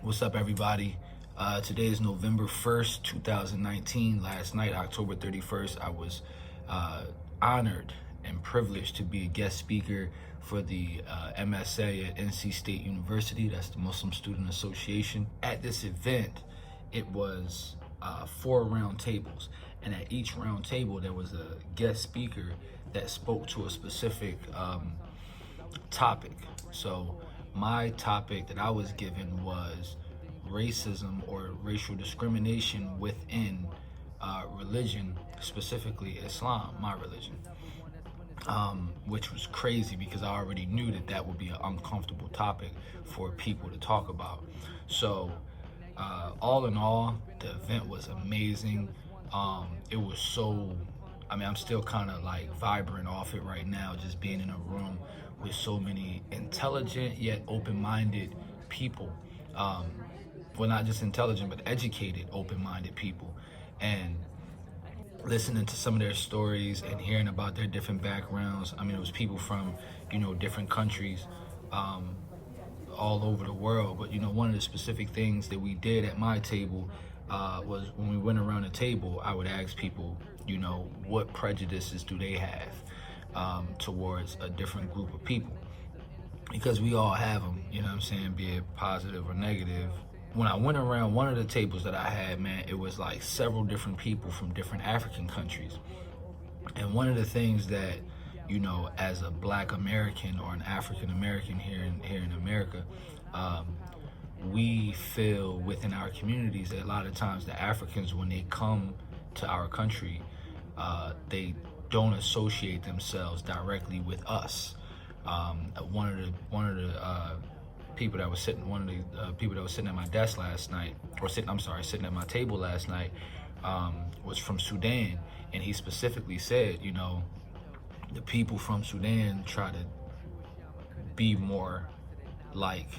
What's up, everybody? Today is November 1st, 2019. Last night, October 31st, I was honored and privileged to be a guest speaker for the MSA at NC State University. That's the Muslim Student Association. At this event, it was 4 round tables. And at each round table, there was a guest speaker that spoke to a specific topic. So my topic that I was given was racism or racial discrimination within religion, specifically Islam, my religion, which was crazy because I already knew that that would be an uncomfortable topic for people to talk about. So all in all, the event was amazing. It was so, I'm still kind of like vibrant off it right now, just being in a room with so many intelligent yet open-minded people. Well, not just intelligent, but educated, open-minded people. And listening to some of their stories and hearing about their different backgrounds. It was people from, different countries, all over the world. But, one of the specific things that we did at my table was when we went around the table, I would ask people, what prejudices do they have towards a different group of people? Because we all have them, be it positive or negative. When I went around one of the tables that I had, man, it was like several different people from different African countries. And one of the things that, as a Black American or an African American here in America, we feel within our communities that a lot of times the Africans, when they come to our country, they don't associate themselves directly with us. One of the people that was sitting at my desk last night, sitting at my table last night, was from Sudan, and he specifically said, the people from Sudan try to be more like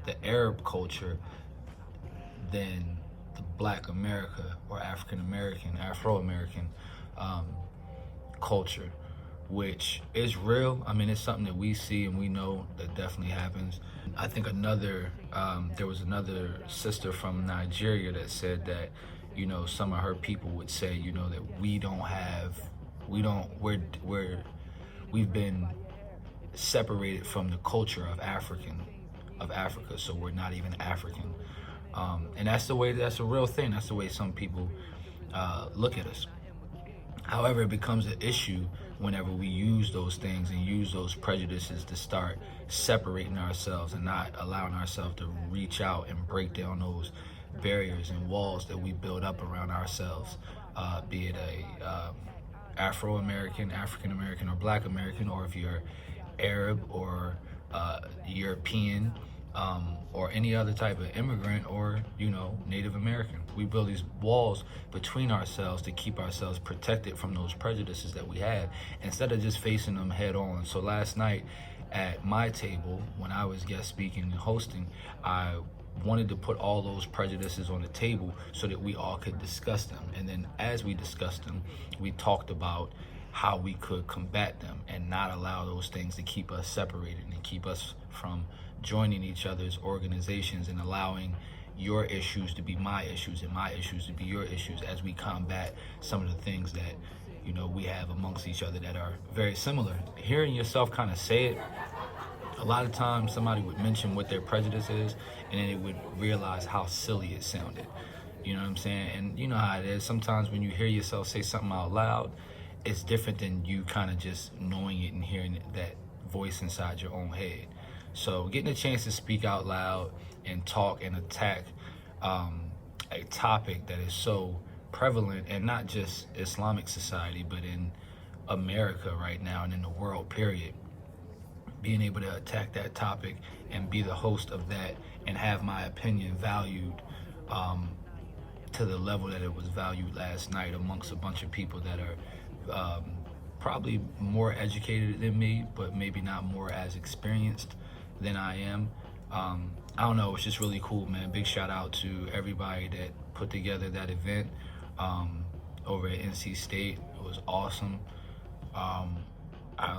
the Arab culture than the Black America or African American, Afro-American culture, which is real. It's something that we see and we know that definitely happens. I think there was another sister from Nigeria that said that, some of her people would say, that we've been separated from the culture of Africa, so we're not even African. And that's a real thing. That's the way some people look at us. However, it becomes an issue whenever we use those things and use those prejudices to start separating ourselves and not allowing ourselves to reach out and break down those barriers and walls that we build up around ourselves, be it a Afro-American, African-American, or Black American, or if you're Arab or European, or any other type of immigrant, or Native American. We build these walls between ourselves to keep ourselves protected from those prejudices that we have, instead of just facing them head on. So last night at my table, when I was guest speaking and hosting, I wanted to put all those prejudices on the table so that we all could discuss them. And then as we discussed them, we talked about how we could combat them and not allow those things to keep us separated and keep us from joining each other's organizations and allowing your issues to be my issues and my issues to be your issues as we combat some of the things that we have amongst each other that are very similar. Hearing yourself kind of say it, a lot of times somebody would mention what their prejudice is, and then they would realize how silly it sounded. You know what I'm saying? And you know how it is. Sometimes when you hear yourself say something out loud, it's different than you kind of just knowing it and hearing that voice inside your own head. So getting a chance to speak out loud and talk and attack a topic that is so prevalent, and not just Islamic society, but in America right now and in the world, period. Being able to attack that topic and be the host of that and have my opinion valued to the level that it was valued last night amongst a bunch of people that are probably more educated than me, but maybe not more as experienced than I am. I don't know, it's just really cool, man. Big shout out to everybody that put together that event over at NC State. It was awesome.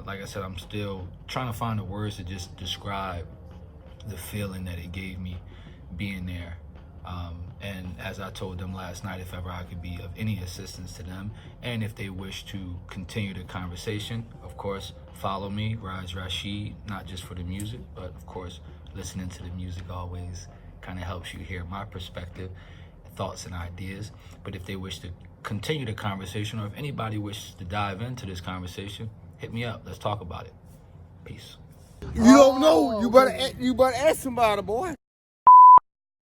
Like I said, I'm still trying to find the words to just describe the feeling that it gave me being there. And as I told them last night, if ever I could be of any assistance to them, and if they wish to continue the conversation, of course, follow me, Rashid, not just for the music, but of course, listening to the music always kind of helps you hear my perspective, thoughts, and ideas. But if they wish to continue the conversation, or if anybody wishes to dive into this conversation, hit me up. Let's talk about it. Peace. You don't know. You better ask somebody, boy.